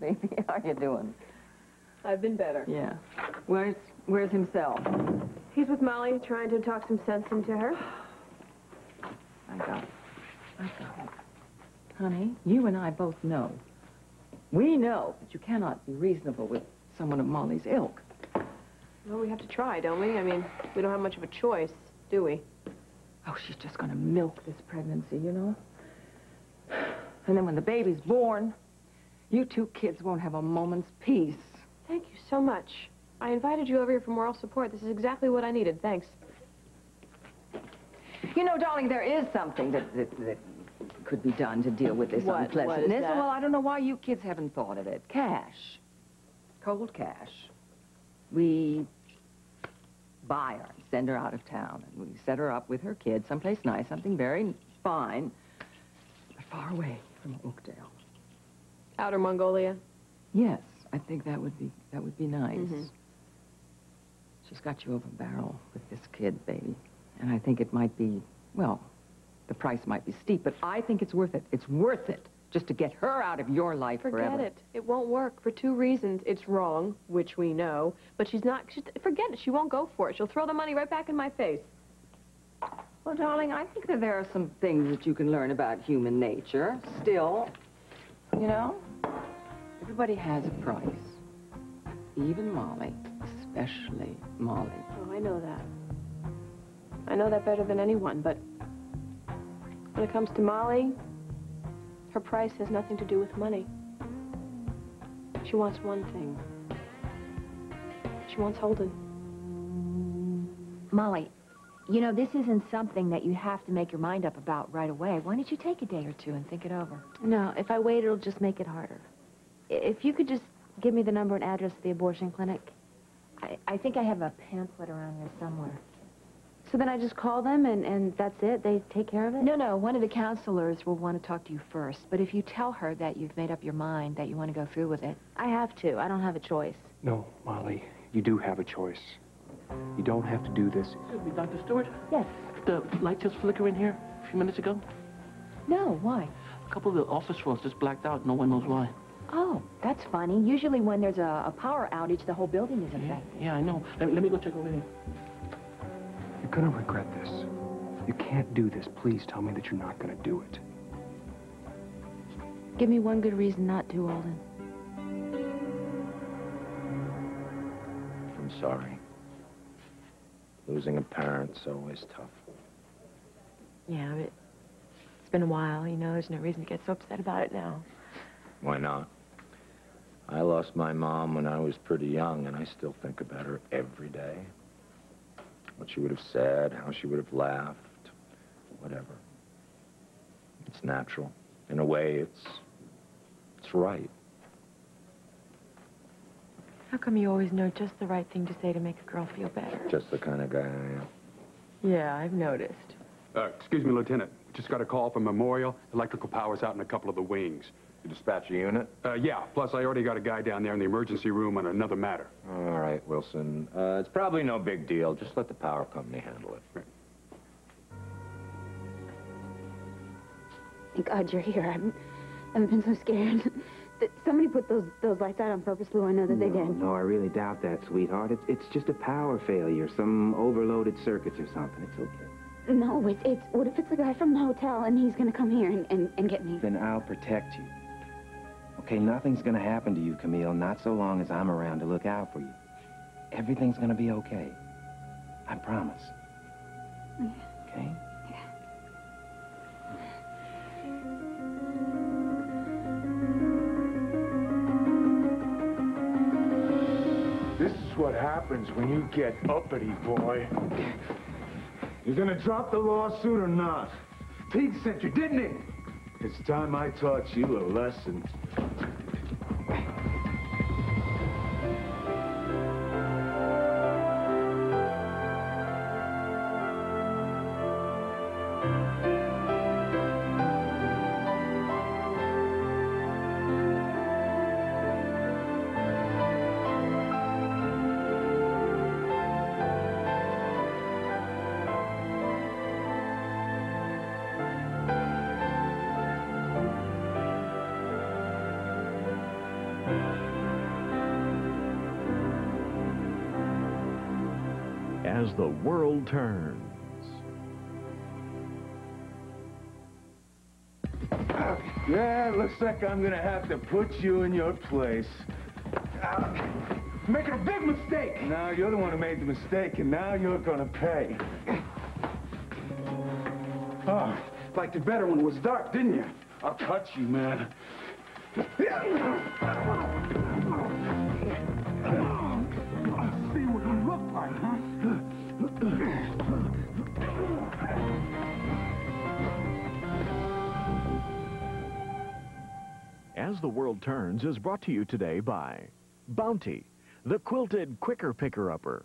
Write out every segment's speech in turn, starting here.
baby. How you doing? I've been better. Yeah. Where's himself? He's with Molly, trying to talk some sense into her. I got it. Honey, you and I both know. We know that you cannot be reasonable with someone of Molly's ilk. Well, we have to try, don't we? I mean, we don't have much of a choice, do we? Oh, she's just gonna milk this pregnancy, you know? And then when the baby's born, you two kids won't have a moment's peace. Thank you so much. I invited you over here for moral support. This is exactly what I needed. Thanks. You know, darling, there is something that could be done to deal with this unpleasantness. What is that? Well, I don't know why you kids haven't thought of it. Cash. Cold cash. We buy her, send her out of town, and we set her up with her kids someplace nice, something very fine, but far away from Oakdale. Outer Mongolia? Yes, I think that would be nice. Mm-hmm. She's got you over a barrel with this kid, baby. And I think it might be, well, the price might be steep, but I think it's worth it. It's worth it just to get her out of your life forever. Forget it. It won't work for two reasons. It's wrong, which we know, but forget it. She won't go for it. She'll throw the money right back in my face. Well, darling, I think that there are some things that you can learn about human nature. Still, you know, everybody has a price. Even Molly, especially Molly. Oh, I know that. I know that better than anyone, but when it comes to Molly, her price has nothing to do with money. She wants one thing. She wants Holden. Molly, you know, this isn't something that you have to make your mind up about right away. Why don't you take a day or two and think it over? No, if I wait, it'll just make it harder. If you could just give me the number and address of the abortion clinic. I think I have a pamphlet around here somewhere. So then I just call them and that's it? They take care of it? No, one of the counselors will want to talk to you first. But if you tell her that you've made up your mind, that you want to go through with it, I have to. I don't have a choice. No, Molly, you do have a choice. You don't have to do this. Excuse me, Dr. Stewart? Yes. The light just flickered in here a few minutes ago. No, why? A couple of the office phones just blacked out. No one knows why. Oh, that's funny. Usually when there's a power outage, the whole building is affected. Yeah, I know. Let me go check over here. You're gonna regret this. You can't do this. Please tell me that you're not gonna do it. Give me one good reason not to, Holden. I'm sorry. Losing a parent's always tough. Yeah, but it's been a while. You know, there's no reason to get so upset about it now. Why not? I lost my mom when I was pretty young, and I still think about her every day. What she would have said, how she would have laughed, whatever. It's natural. In a way, it's right. How come you always know just the right thing to say to make a girl feel better? Just the kind of guy I am. Yeah, I've noticed. Excuse me, Lieutenant. Just got a call from Memorial. Electrical power's out in a couple of the wings. You dispatch a unit? Yeah. Plus, I already got a guy down there in the emergency room on another matter. All right, Wilson. It's probably no big deal. Just let the power company handle it. Right. Thank God you're here. I've been so scared. Somebody put those lights out on purpose, Lou. I know that they did. No, I really doubt that, sweetheart. It's just a power failure, some overloaded circuits or something. It's okay. No, it's what if it's the guy from the hotel and he's gonna come here and get me? Then I'll protect you. Okay, nothing's gonna happen to you, Camille, not so long as I'm around to look out for you. Everything's gonna be okay. I promise. Okay? This is what happens when you get uppity, boy. You gonna drop the lawsuit or not? Pete sent you, didn't he? It's time I taught you a lesson. As the world turns. Yeah, looks like I'm gonna have to put you in your place. Making a big mistake. Now you're the one who made the mistake, and now you're gonna pay. Oh, liked it better when it was dark, didn't you? I'll cut you, man. See what you look like, huh? As the World Turns is brought to you today by Bounty, the quilted quicker picker-upper.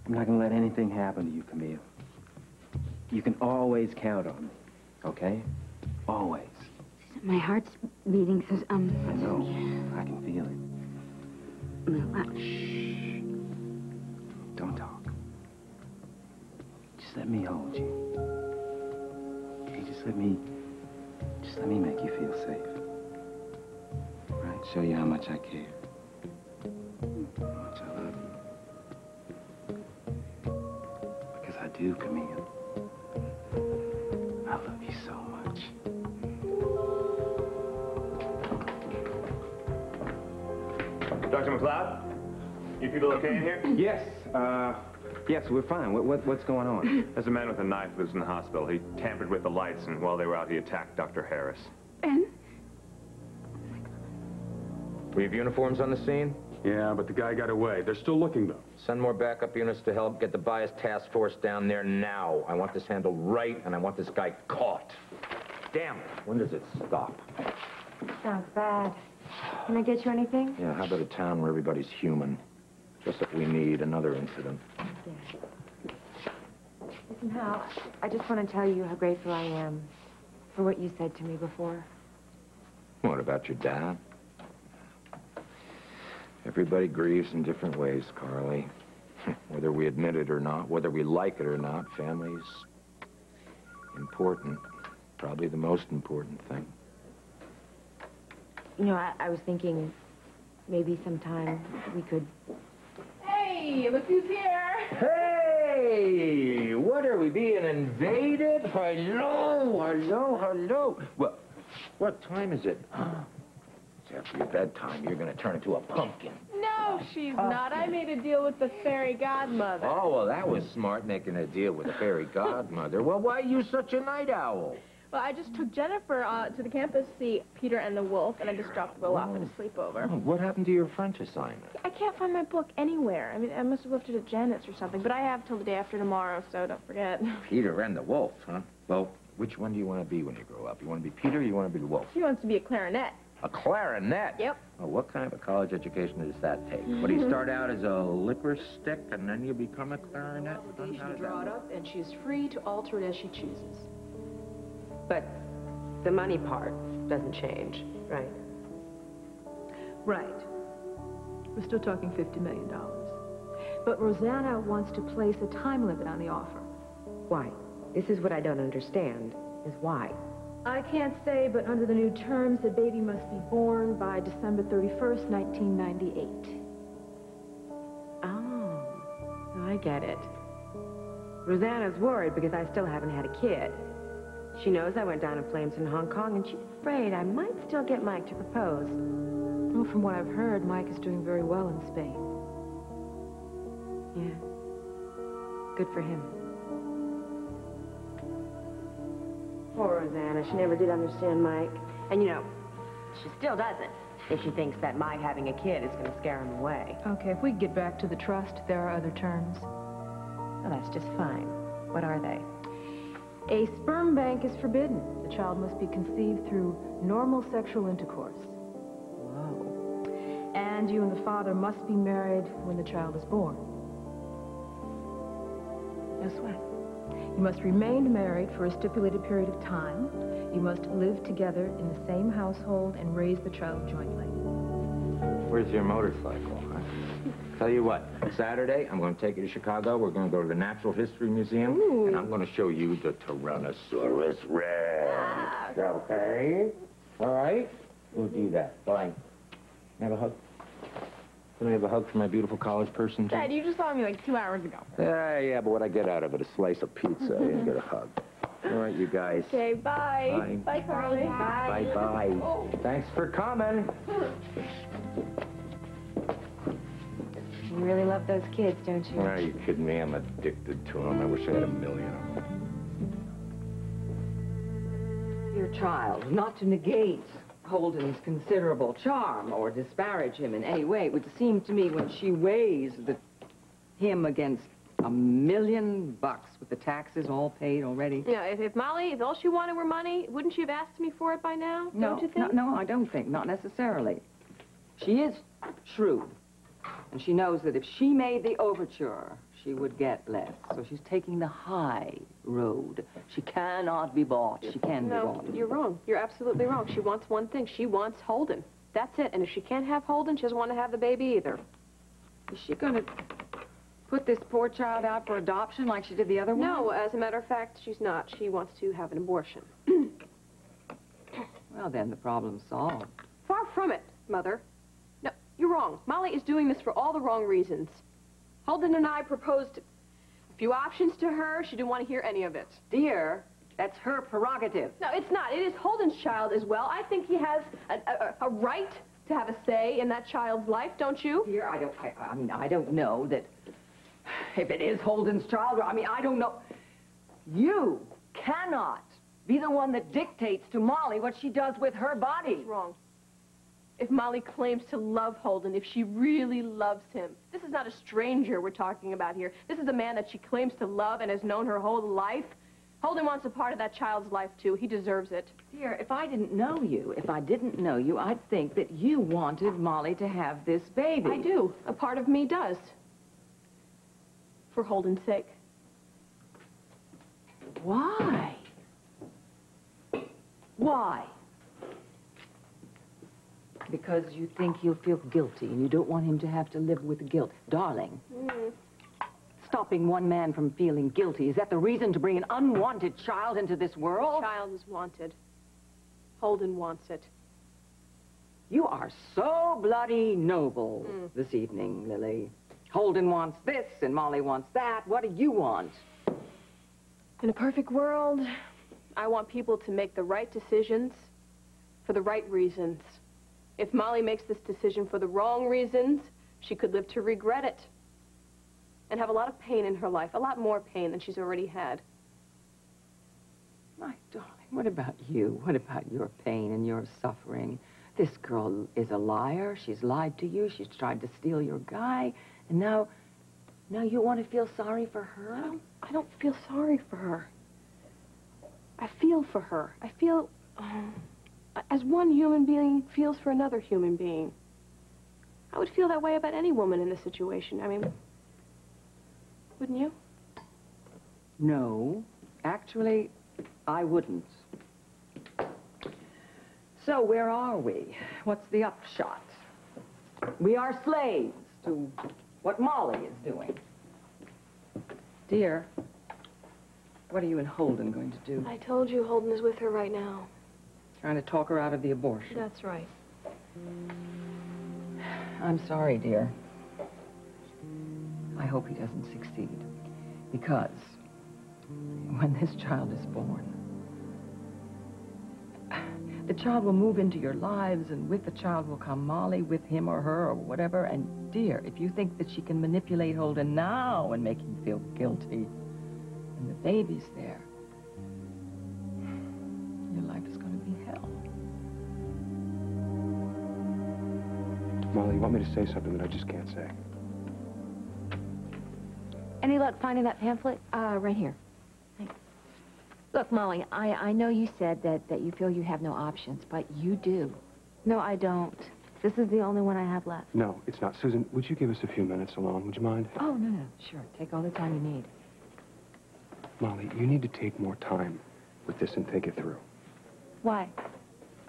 I'm not going to let anything happen to you, Camille. You can always count on me, okay? Always. My heart's beating, so, I know. I can feel it. Shh. Don't talk. Just let me hold you. Okay, just let me make you feel safe. Right? Show you how much I care. How much I love you. Because I do, Camille. I love you so much. Dr. McLeod? You people okay in here? Yes, yes, we're fine. What's going on? There's a man with a knife who's in the hospital. He tampered with the lights, and while they were out, he attacked Dr. Harris. Ben? We have uniforms on the scene? Yeah, but the guy got away. They're still looking, though. Send more backup units to help get the bias task force down there now. I want this handled right, and I want this guy caught. Damn it. When does it stop? Sounds bad. Can I get you anything? Yeah, how about a town where everybody's human? Just if we need another incident. Yeah. Listen, Hal, I just want to tell you how grateful I am for what you said to me before. What about your dad? Everybody grieves in different ways, Carly. Whether we admit it or not, whether we like it or not, family's important. Probably the most important thing. You know, I was thinking maybe sometime we could... Hey, look who's here. Hey! What, are we being invaded? Hello. What time is it? It's after your bedtime. You're going to turn into a pumpkin. No, she's not. I made a deal with the fairy godmother. Oh, well, that was smart, making a deal with a fairy godmother. Well, why are you such a night owl? Well, I just took Jennifer to the campus to see Peter and the Wolf, and I just dropped Will off at a sleepover. Oh, what happened to your French assignment? I can't find my book anywhere. I mean, I must have left it at Janet's or something, but I have till the day after tomorrow, so don't forget. Peter and the Wolf, huh? Well, which one do you want to be when you grow up? You want to be Peter or you want to be the Wolf? He wants to be a clarinet. A clarinet? Yep. Well, what kind of a college education does that take? Would he start out as a licorice stick and then you become a clarinet? Obligation drawn up, and she is free to alter it as she chooses. But the money part doesn't change, right? Right. We're still talking $50 million. But Rosanna wants to place a time limit on the offer. Why? This is what I don't understand, is why. I can't say, but under the new terms, the baby must be born by December 31st, 1998. Oh, I get it. Rosanna's worried because I still haven't had a kid. She knows I went down in flames in Hong Kong, and she's afraid I might still get Mike to propose. Well, from what I've heard, Mike is doing very well in Spain. Yeah. Good for him. Poor Rosanna. She never did understand Mike. And, you know, she still doesn't if she thinks that Mike having a kid is going to scare him away. Okay, if we get back to the trust, there are other terms. Well, that's just fine. What are they? A sperm bank is forbidden. The child must be conceived through normal sexual intercourse. Whoa. And you and the father must be married when the child is born. No sweat. You must remain married for a stipulated period of time. You must live together in the same household and raise the child jointly. Where's your motorcycle, huh? Tell you what, Saturday, I'm going to take you to Chicago. We're going to go to the Natural History Museum, and I'm going to show you the Tyrannosaurus Rex. Okay? All right? We'll do that. Fine. Have a hug? Can I have a hug for my beautiful college person, too? Dad, you just saw me like 2 hours ago. Yeah, but what I get out of it, a slice of pizza. I didn't get a hug. All right, you guys. Okay, bye. Bye. Bye, Carly. Bye. Bye-bye. Oh. Thanks for coming. You really love those kids, don't you? Are you kidding me? I'm addicted to them. I wish I had 1,000,000 of them. Your child, not to negate Holden's considerable charm or disparage him in any way, it would seem to me when she weighs him against $1,000,000 with the taxes all paid already. Yeah, if Molly, if all she wanted were money, wouldn't she have asked me for it by now? Don't you think? No, I don't think. Not necessarily. She is shrewd. And she knows that if she made the overture, she would get less. So she's taking the high road. She cannot be bought. She can be bought. No, you're wrong. You're absolutely wrong. She wants one thing. She wants Holden. That's it. And if she can't have Holden, she doesn't want to have the baby either. Is she going to put this poor child out for adoption like she did the other one? No, as a matter of fact, she's not. She wants to have an abortion. Well, then the problem's solved. Far from it, Mother. No, you're wrong. Molly is doing this for all the wrong reasons. Holden and I proposed a few options to her. She didn't want to hear any of it. Dear, that's her prerogative. No, it's not. It is Holden's child as well. I think he has a right to have a say in that child's life, don't you? Dear, I don't know that if it is Holden's child. I don't know. You cannot be the one that dictates to Molly what she does with her body. That's wrong. If Molly claims to love Holden, if she really loves him, this is not a stranger we're talking about here. This is a man that she claims to love and has known her whole life. Holden wants a part of that child's life, too. He deserves it. Dear, if I didn't know you, I'd think that you wanted Molly to have this baby. I do. A part of me does. For Holden's sake. Why? Why? Because you think he'll feel guilty and you don't want him to have to live with guilt. Darling, stopping one man from feeling guilty, is that the reason to bring an unwanted child into this world? The child is wanted. Holden wants it. You are so bloody noble this evening, Lily. Holden wants this and Molly wants that. What do you want? In a perfect world, I want people to make the right decisions for the right reasons. If Molly makes this decision for the wrong reasons, she could live to regret it and have a lot of pain in her life, a lot more pain than she's already had. My darling, what about you? What about your pain and your suffering? This girl is a liar. She's lied to you. She's tried to steal your guy. And now you want to feel sorry for her? I don't feel sorry for her. I feel for her. I feel as one human being feels for another human being. I would feel that way about any woman in this situation. I mean, wouldn't you? No, actually, I wouldn't. So where are we? What's the upshot? We are slaves to what Molly is doing. Dear, what are you and Holden going to do? I told you Holden is with her right now. Trying to talk her out of the abortion. That's right. I'm sorry, dear. I hope he doesn't succeed. Because when this child is born, the child will move into your lives, and with the child will come Molly, with him or her or whatever. And, dear, if you think that she can manipulate Holden now and make him feel guilty, and the baby's there, your life is going to be hell. Molly, you want me to say something that I just can't say? Any luck finding that pamphlet? Right here. Thanks. Look, Molly, I know you said that you feel you have no options, but you do. No, I don't. This is the only one I have left. No, it's not. Susan, would you give us a few minutes alone? Would you mind? Oh, no. Sure. Take all the time you need. Molly, you need to take more time with this and think it through. Why?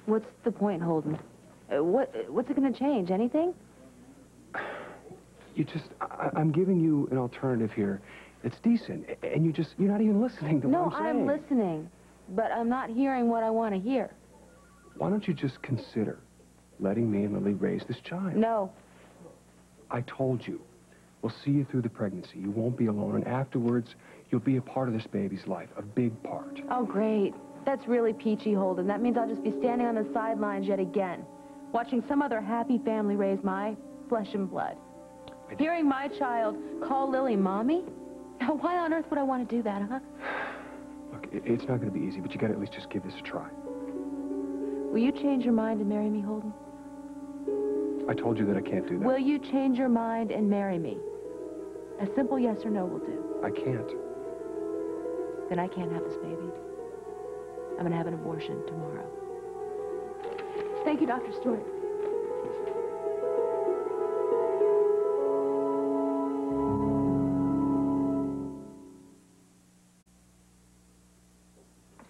What's the point, Holden? What's it going to change? Anything? I'm giving you an alternative here. It's decent, and you're not even listening to what I'm saying. No, I'm listening, but I'm not hearing what I want to hear. Why don't you just consider letting me and Lily raise this child? No. I told you. We'll see you through the pregnancy. You won't be alone, and afterwards, you'll be a part of this baby's life, a big part. Oh, great. That's really peachy, Holden. That means I'll just be standing on the sidelines yet again, watching some other happy family raise my flesh and blood. Hearing my child call Lily Mommy? Now, why on earth would I want to do that, huh? Look, it's not going to be easy, but you got to at least just give this a try. Will you change your mind and marry me, Holden? I told you that I can't do that. Will you change your mind and marry me? A simple yes or no will do. I can't. Then I can't have this baby. I'm going to have an abortion tomorrow. Thank you, Dr. Stewart.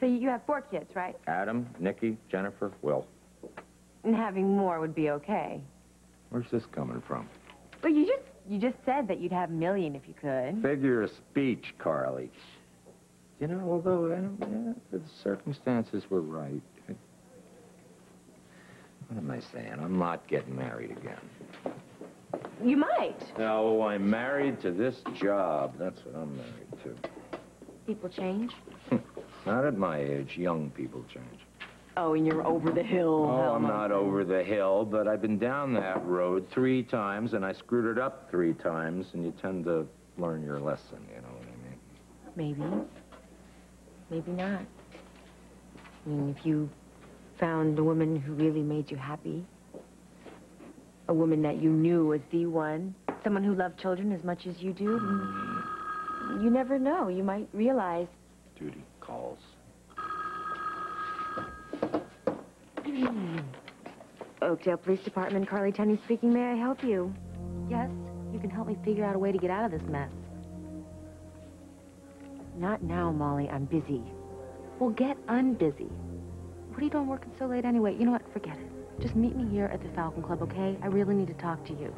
So you have 4 kids, right? Adam, Nikki, Jennifer, Will. And having more would be okay. Where's this coming from? Well, you just said that you'd have a million if you could. Figure of speech, Carly. You know, although the circumstances were right. What am I saying? I'm not getting married again. You might. No, I'm married to this job. That's what I'm married to. People change. Not at my age. Young people change. Oh, and you're over the hill. Oh, I'm not over the hill, but I've been down that road 3 times, and I screwed it up 3 times, and you tend to learn your lesson, you know what I mean? Maybe. Maybe not. I mean, if you found a woman who really made you happy, a woman that you knew was the one, someone who loved children as much as you do, you never know. You might realize... Duty calls. Oakdale Police Department, Carly Tunney speaking. May I help you? Yes, you can help me figure out a way to get out of this mess. Not now, Molly. I'm busy. Well, get unbusy. What are you doing working so late anyway? You know what? Forget it. Just meet me here at the Falcon Club, okay? I really need to talk to you.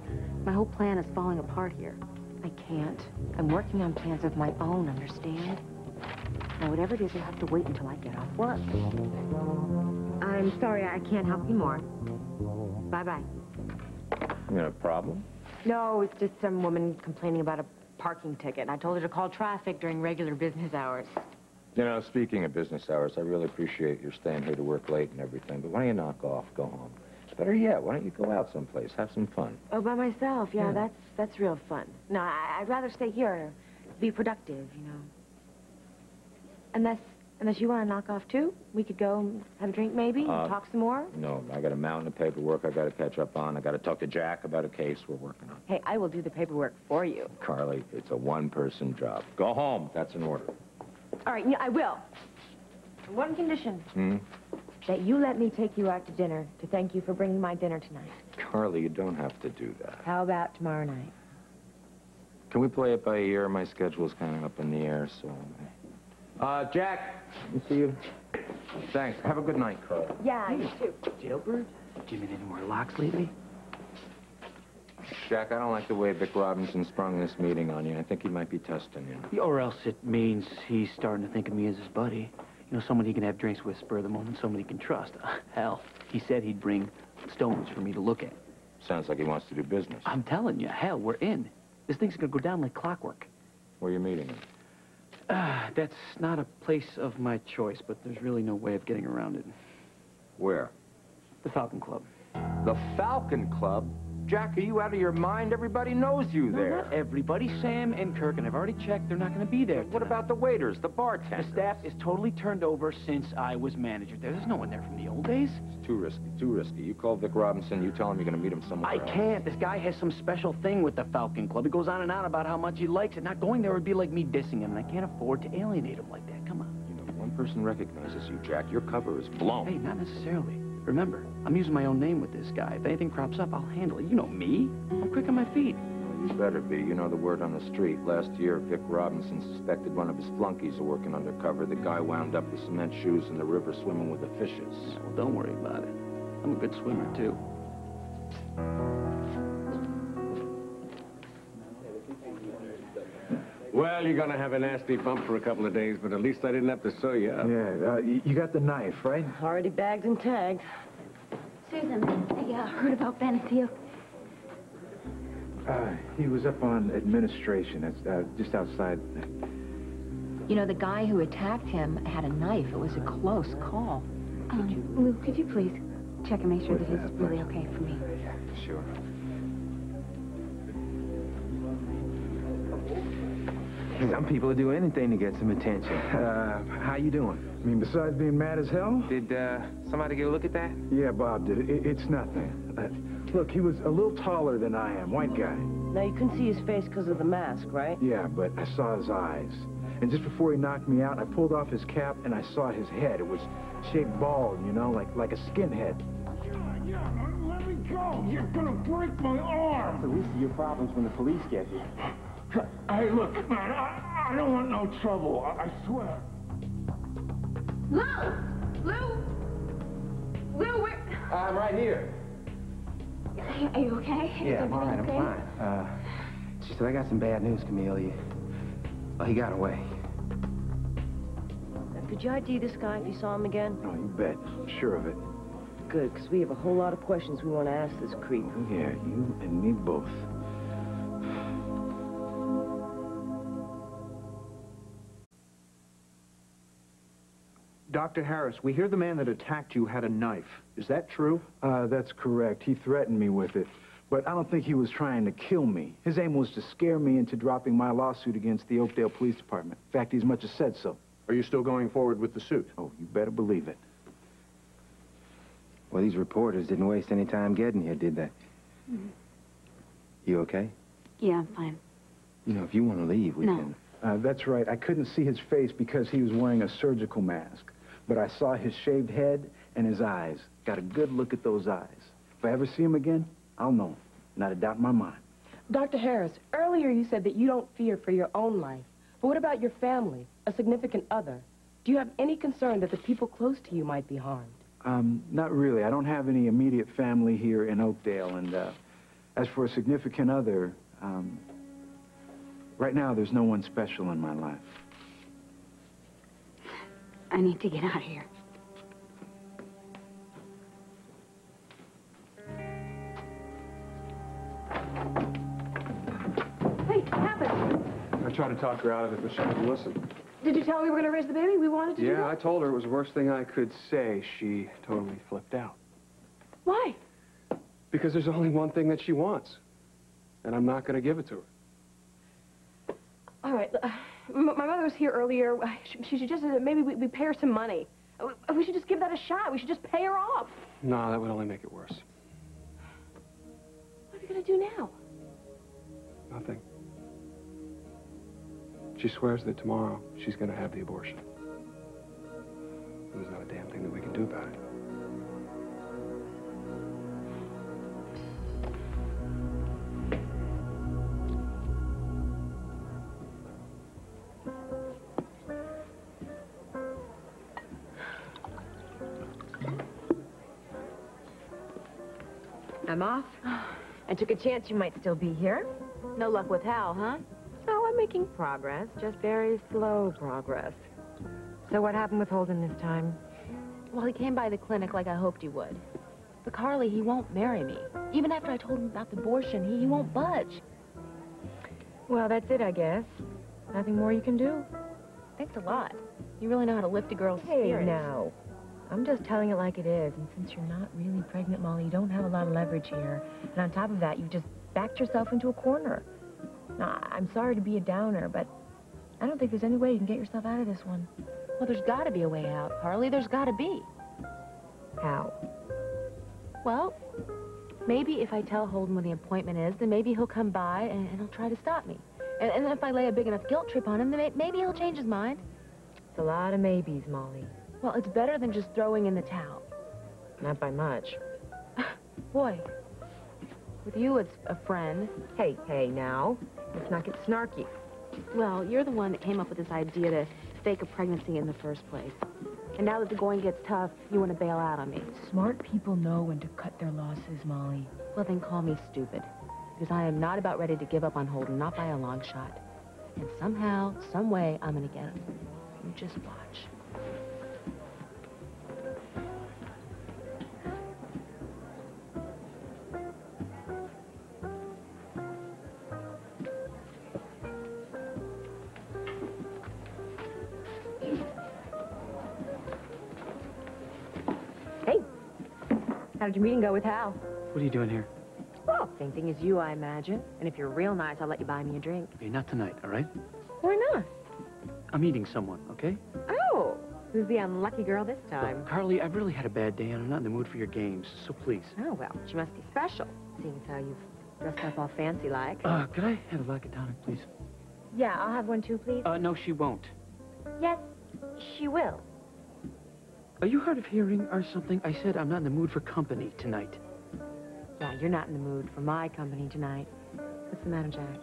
My whole plan is falling apart here. I can't. I'm working on plans of my own, understand? Now, whatever it is, you'll have to wait until I get off work. I'm sorry, I can't help you more. Bye-bye. You got a problem? No, it's just some woman complaining about a parking ticket. I told her to call traffic during regular business hours. You know, speaking of business hours, I really appreciate your staying here to work late and everything, but why don't you knock off, go home? Better yet, why don't you go out someplace, have some fun? Oh, by myself? Yeah, that's real fun. No, I'd rather stay here, be productive, you know. Unless you want to knock off, too? We could go and have a drink, maybe, and talk some more? No, I got a mountain of paperwork I got to catch up on. I got to talk to Jack about a case we're working on. Hey, I will do the paperwork for you. Carly, it's a one-person job. Go home. That's an order. All right, yeah, I will. On one condition. That you let me take you out to dinner to thank you for bringing my dinner tonight. Carly, you don't have to do that. How about tomorrow night? Can we play it by ear? My schedule's kind of up in the air, so... Jack, we'll see you. Thanks. Have a good night, Carly. Yeah, you too. Jailbird? Jim in any more locks lately? Jack, I don't like the way Vic Robinson sprung this meeting on you. I think he might be testing you. Or else it means he's starting to think of me as his buddy. You know, someone he can have drinks with spur of the moment, someone he can trust. Hell, he said he'd bring stones for me to look at. Sounds like he wants to do business. I'm telling you, hell, we're in. This thing's gonna go down like clockwork. Where are you meeting him? That's not a place of my choice, but there's really no way of getting around it. Where? The Falcon Club. The Falcon Club? Jack, are you out of your mind? Everybody knows you there. Not everybody. Sam and Kirk, and I've already checked, they're not going to be there tonight. What about the waiters, the bartenders? The staff is totally turned over since I was manager there. There's no one there from the old days. It's too risky, too risky. You call Vic Robinson, you tell him you're going to meet him somewhere else. I can't. This guy has some special thing with the Falcon Club. He goes on and on about how much he likes it. Not going there would be like me dissing him, and I can't afford to alienate him like that. Come on. You know, one person recognizes you, Jack. Your cover is blown. Hey, not necessarily. Remember, I'm using my own name with this guy. If anything crops up, I'll handle it. You know me. I'm quick on my feet. Well, you better be. You know the word on the street. Last year, Vic Robinson suspected one of his flunkies of working undercover. The guy wound up with cement shoes in the river swimming with the fishes. Yeah, well, don't worry about it. I'm a good swimmer, too. Well, you're gonna have a nasty bump for a couple of days, but at least I didn't have to sew you up. Yeah, you got the knife, right? Already bagged and tagged. Susan, I heard about Bennett here. He was up on administration. It's just outside. You know, the guy who attacked him had a knife. It was a close call. Lou, could you please check and make sure that it's really okay for me? Sure. Some people would do anything to get some attention. How you doing? I mean, besides being mad as hell? Did somebody get a look at that? Yeah, Bob did. It's nothing. Look, he was a little taller than I am, white guy. Now, you couldn't see his face because of the mask, right? Yeah, but I saw his eyes. And just before he knocked me out, I pulled off his cap and I saw his head. It was shaped bald, you know, like a skinhead. Yeah, let me go. You're gonna break my arm. At least your problems when the police get here. Hey, look, man, I don't want no trouble. I swear. Lou, where? I'm right here. Are you okay? Yeah, I'm all right. I'm fine. She said, I got some bad news, Camille. He got away. Could you ID this guy if you saw him again? Oh, you bet. I'm sure of it. Good, because we have a whole lot of questions we want to ask this creep. Yeah, you and me both. Dr. Harris, we hear the man that attacked you had a knife. Is that true? That's correct. He threatened me with it. But I don't think he was trying to kill me. His aim was to scare me into dropping my lawsuit against the Oakdale Police Department. In fact, he as much as said so. Are you still going forward with the suit? Oh, you better believe it. Well, these reporters didn't waste any time getting here, did they? Mm-hmm. You okay? Yeah, I'm fine. You know, if you want to leave, we can... That's right. I couldn't see his face because he was wearing a surgical mask. But I saw his shaved head and his eyes. Got a good look at those eyes. If I ever see him again, I'll know him. Not a doubt in my mind. Dr. Harris, earlier you said that you don't fear for your own life. But what about your family, a significant other? Do you have any concern that the people close to you might be harmed? Not really. I don't have any immediate family here in Oakdale. And as for a significant other, right now there's no one special in my life. I need to get out of here. Hey, what happened? I tried to talk her out of it, but she wouldn't listen. Did you tell her we were going to raise the baby? We wanted to do that? Yeah, I told her it was the worst thing I could say. She totally flipped out. Why? Because there's only one thing that she wants. And I'm not going to give it to her. All right. My mother was here earlier. She suggested that maybe we pay her some money. We should just give that a shot. We should just pay her off. No, that would only make it worse. What are we going to do now? Nothing. She swears that tomorrow she's going to have the abortion. There's not a damn thing that we can do about it. I'm off. I took a chance you might still be here. No luck with Hal, huh? So I'm making progress, just very slow progress. So what happened with Holden this time? Well, he came by the clinic like I hoped he would. But Carly, he won't marry me. Even after I told him about the abortion, he won't budge. Well, that's it, I guess. Nothing more you can do. Thanks a lot. You really know how to lift a girl's Hey, spirits. now. I'm just telling it like it is. And since you're not really pregnant, Molly, you don't have a lot of leverage here. And on top of that, you just backed yourself into a corner. Now, I'm sorry to be a downer, but I don't think there's any way you can get yourself out of this one. Well, there's got to be a way out, Carly. There's got to be. How? Well, maybe if I tell Holden when the appointment is, then maybe he'll come by and he'll try to stop me. And then if I lay a big enough guilt trip on him, then maybe he'll change his mind. It's a lot of maybes, Molly. Well, it's better than just throwing in the towel. Not by much. Boy, with you it's a friend. Hey, now. Let's not get snarky. Well, you're the one that came up with this idea to fake a pregnancy in the first place. And now that the going gets tough, you want to bail out on me. Smart people know when to cut their losses, Molly. Well, then call me stupid. Because I am not about ready to give up on Holden, not by a long shot. And somehow, some way, I'm gonna get him. You just watch. Hey, how did your meeting go with Hal? What are you doing here? Oh, same thing as you, I imagine. And if you're real nice, I'll let you buy me a drink. Okay, not tonight, all right? Why not? I'm meeting someone, okay? Oh, who's the unlucky girl this time? Look, Carly, I've really had a bad day, and I'm not in the mood for your games, so please. Oh, well, she must be special, seeing as how you've dressed up all fancy-like. Could I have a vodka tonic, please? Yeah, I'll have one too, please. No, she won't. Yes, she will. Are you hard of hearing or something? I said I'm not in the mood for company tonight. Yeah, you're not in the mood for my company tonight. What's the matter, Jack?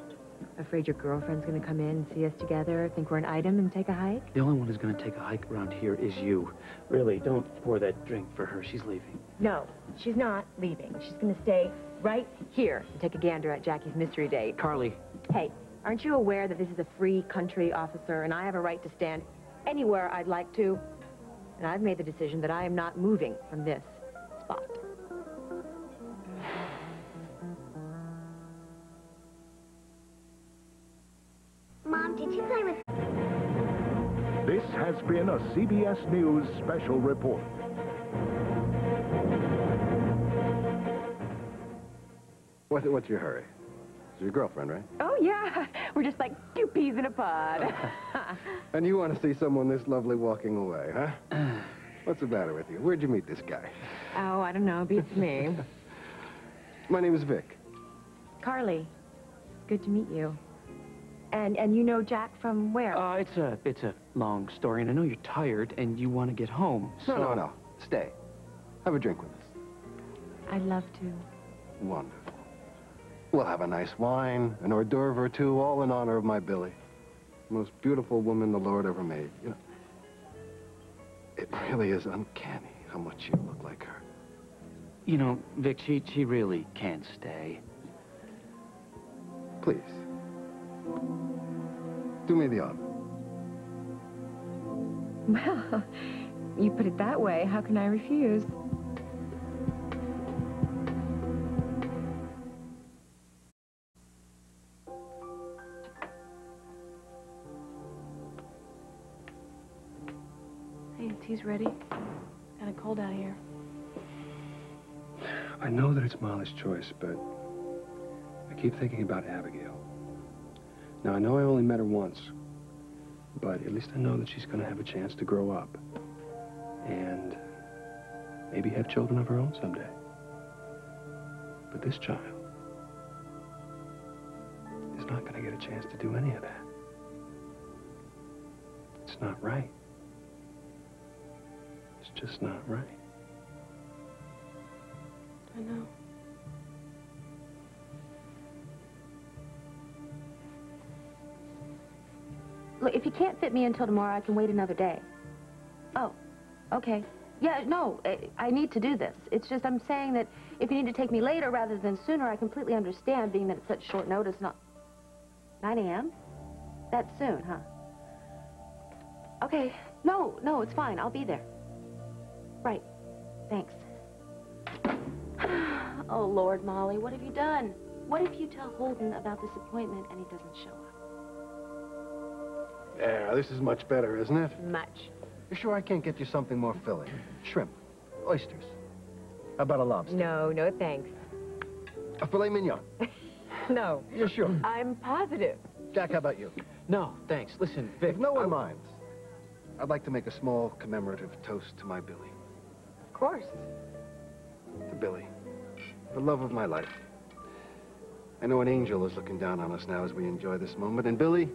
Afraid your girlfriend's gonna come in and see us together, think we're an item, and take a hike? The only one who's gonna take a hike around here is you. Really, don't pour that drink for her. She's leaving. No, she's not leaving. She's gonna stay right here and take a gander at Jackie's mystery date. Carly. Hey, aren't you aware that this is a free country, officer, and I have a right to stand anywhere I'd like to? And I've made the decision that I am not moving from this spot. Mom, did you play with... This has been a CBS News special report. What's your hurry? It's your girlfriend, right? Oh, yeah. We're just like two peas in a pod. And you want to see someone this lovely walking away, huh? What's the matter with you? Where'd you meet this guy? Oh, I don't know. Beats me. My name is Vic. Carly, good to meet you. And you know Jack from where? It's a long story, and I know you're tired and you want to get home. So... No. Stay. Have a drink with us. I'd love to. Wonderful. We'll have a nice wine, an hors d'oeuvre or two, all in honor of my Billy. The most beautiful woman the Lord ever made. You know, it really is uncanny how much you look like her. You know, Vic, she really can't stay. Please. Do me the honor. Well, you put it that way. How can I refuse? Hey, tea's ready. Kind of cold out here. I know that it's Molly's choice, but I keep thinking about Abigail. Now, I know I only met her once, but at least I know that she's going to have a chance to grow up and maybe have children of her own someday. But this child is not going to get a chance to do any of that. It's not right. It's just not right. I know. Look, if you can't fit me until tomorrow, I can wait another day. Oh, okay. Yeah, no, I need to do this. It's just I'm saying that if you need to take me later rather than sooner, I completely understand, being that it's such short notice. Not 9 a.m.? That's soon, huh? Okay. No, it's fine. I'll be there. Right. Thanks. Oh, Lord, Molly, what have you done? What if you tell Holden about this appointment and he doesn't show up? Yeah, this is much better, isn't it? Much. You sure I can't get you something more filling? Shrimp, oysters. How about a lobster? No, thanks. A filet mignon. No. You're sure? I'm positive. Jack, how about you? No, thanks. Listen, Vic... If no one minds, I'd like to make a small commemorative toast to my Billy. Of course. To Billy, the love of my life. I know an angel is looking down on us now as we enjoy this moment. And Billy,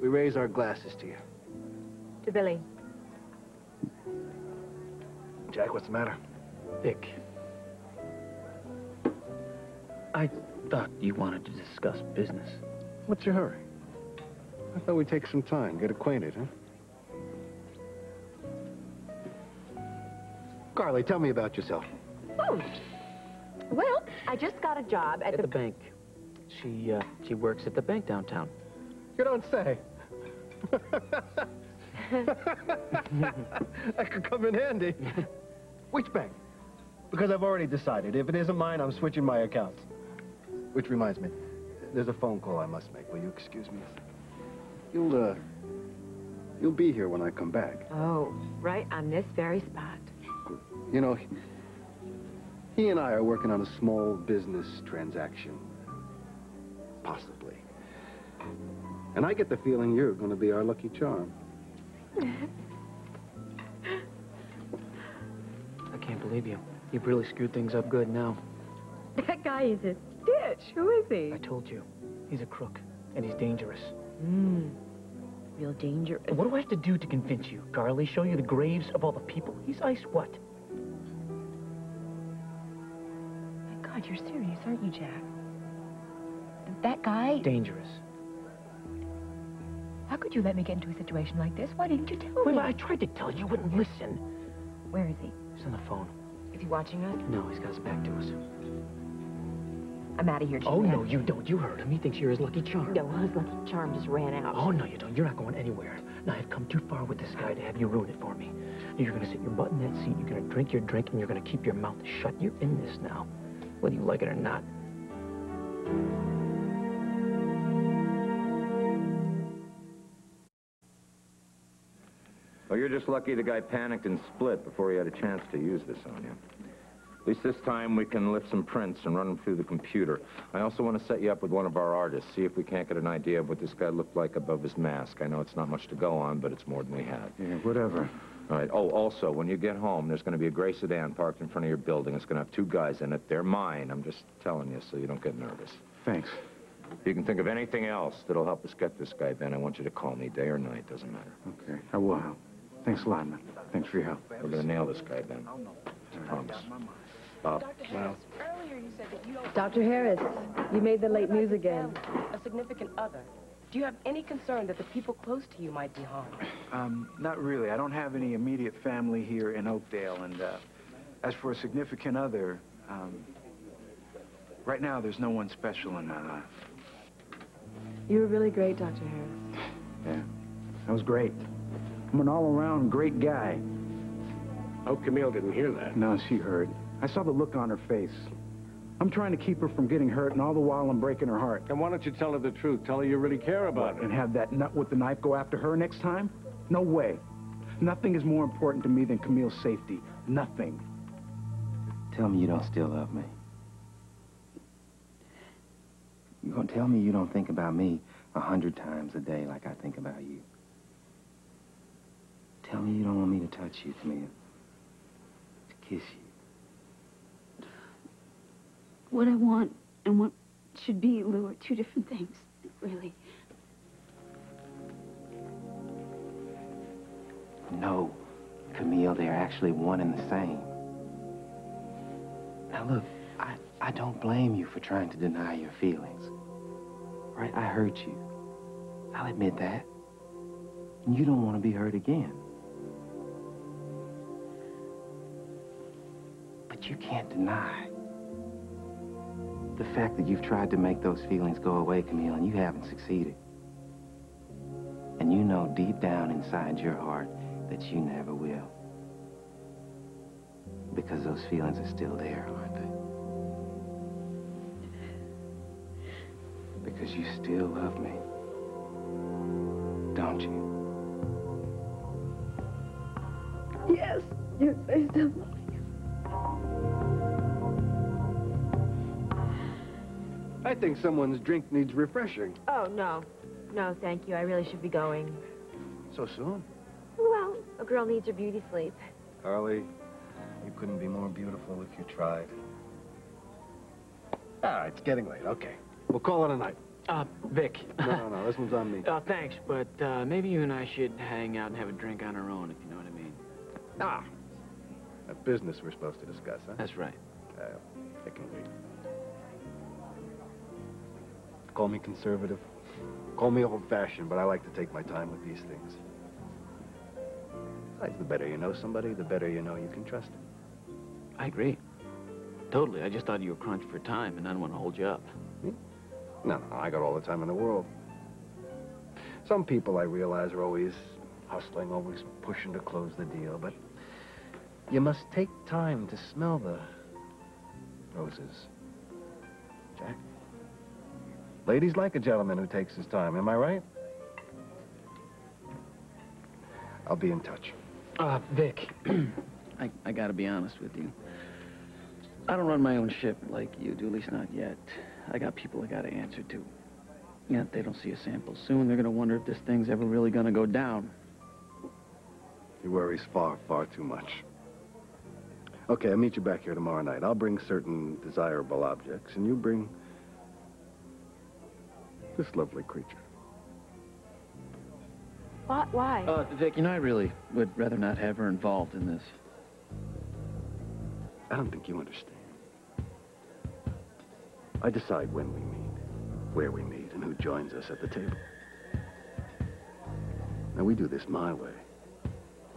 we raise our glasses to you. To Billy. Jack, what's the matter? Vic, I thought you wanted to discuss business. What's your hurry? I thought we'd take some time, get acquainted, huh? Carly, tell me about yourself. Oh. Well, I just got a job at the bank. She works at the bank downtown. You don't say. That could come in handy. Which bank? Because I've already decided. If it isn't mine, I'm switching my accounts. Which reminds me, there's a phone call I must make. Will you excuse me? You'll be here when I come back. Oh, right on this very spot. You know, he and I are working on a small business transaction. Possibly. And I get the feeling you're going to be our lucky charm. I can't believe you. You've really screwed things up good now. That guy is a stitch. Who is he? I told you. He's a crook, and he's dangerous. Real dangerous. What do I have to do to convince you, Carly? Show you the graves of all the people? He's ice what? My God, you're serious, aren't you, Jack? That guy... Dangerous. How could you let me get into a situation like this? Why didn't you tell me? Wait, I tried to tell you. You wouldn't listen. Where is he? He's on the phone. Is he watching us? No, he's got his back to us. I'm out of here, Oh, G-Man. no, you don't. You heard him. He thinks you're his lucky charm. No, his lucky charm just ran out. Oh, no, you don't. You're not going anywhere. Now, I've come too far with this guy to have you ruin it for me. You're going to sit your butt in that seat. You're going to drink your drink, and you're going to keep your mouth shut. You're in this now, whether you like it or not. Well, you're just lucky the guy panicked and split before he had a chance to use this on you. At least this time we can lift some prints and run them through the computer. I also want to set you up with one of our artists, see if we can't get an idea of what this guy looked like above his mask. I know it's not much to go on, but it's more than we had. Yeah, whatever. All right. Oh, also, when you get home, there's going to be a gray sedan parked in front of your building. It's going to have 2 guys in it. They're mine. I'm just telling you so you don't get nervous. Thanks. If you can think of anything else that'll help us get this guy, Ben, I want you to call me day or night. Doesn't matter. Okay, I will. Thanks a lot, man. Thanks for your help. We're going to nail this guy, Ben. I promise. Earlier you said that you don't... Dr. Harris, you made the late news again. A significant other. Do you have any concern that the people close to you might be harmed? Not really. I don't have any immediate family here in Oakdale, and as for a significant other, right now there's no one special in my life. You were really great, Dr. Harris. Yeah, that was great. I'm an all-around great guy. Hope Camille didn't hear that. No, she heard. I saw the look on her face. I'm trying to keep her from getting hurt, and all the while I'm breaking her heart. And why don't you tell her the truth? Tell her you really care about her. And have that nut with the knife go after her next time? No way. Nothing is more important to me than Camille's safety. Nothing. Tell me you don't still love me. You're gonna tell me you don't think about me 100 times a day like I think about you. Tell me you don't want me to touch you, Camille. To kiss you. What I want and what should be, Lou, are 2 different things, really. No, Camille, they're actually one and the same. Now, look, I don't blame you for trying to deny your feelings. Right? I hurt you. I'll admit that. And you don't want to be hurt again. But you can't deny the fact that you've tried to make those feelings go away, Camille, and you haven't succeeded. And you know deep down inside your heart that you never will. Because those feelings are still there, aren't they? Because you still love me, don't you? Yes, yes, I still love you. I think someone's drink needs refreshing. Oh, no. No, thank you. I really should be going. So soon? Well, a girl needs her beauty sleep. Carly, you couldn't be more beautiful if you tried. Ah, it's getting late. Okay. We'll call it a night. Vic. No, this one's on me. Thanks, but maybe you and I should hang out and have a drink on our own, if you know what I mean. Ah, that business we're supposed to discuss, huh? That's right. I can wait. Call me conservative. Call me old-fashioned, but I like to take my time with these things. Besides, the better you know somebody, the better you know you can trust them. I agree. Totally. I just thought you were crunched for time, and I don't want to hold you up. Me? No, I got all the time in the world. Some people, I realize, are always hustling, always pushing to close the deal, but you must take time to smell the roses. Jack? Ladies like a gentleman who takes his time, am I right? I'll be in touch. Vic, I gotta be honest with you. I don't run my own ship like you do, at least not yet. I got people I gotta answer to. Yeah, if they don't see a sample soon, they're gonna wonder if this thing's ever really gonna go down. He worries far, far too much. Okay, I'll meet you back here tomorrow night. I'll bring certain desirable objects, and you bring this lovely creature. Why? Vic, you know, I really would rather not have her involved in this. I don't think you understand. I decide when we meet, where we meet, and who joins us at the table. Now, we do this my way,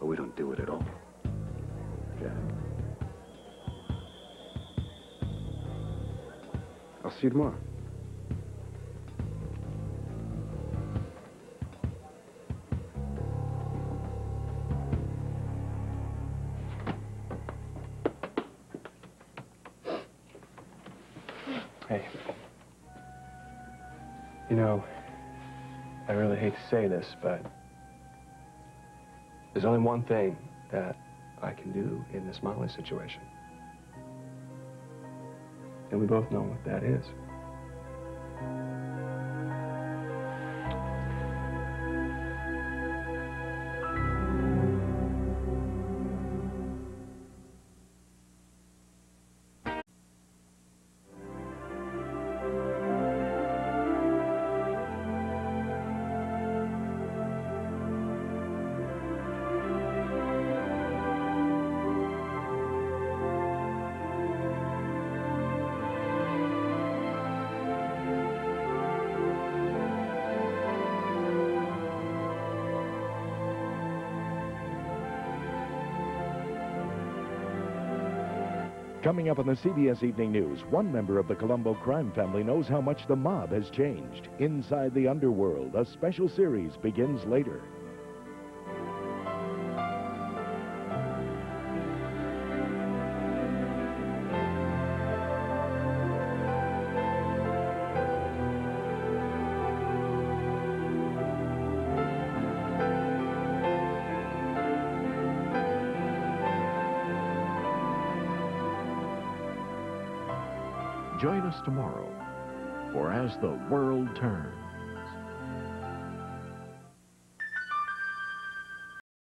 or we don't do it at all. Jack. I'll see you tomorrow. Hey. You know, I really hate to say this, but there's only one thing that I can do in this Molly situation. And we both know what that is. Coming up on the CBS Evening News, one member of the Colombo crime family knows how much the mob has changed. Inside the Underworld, a special series begins later. Join us tomorrow for As the World Turns.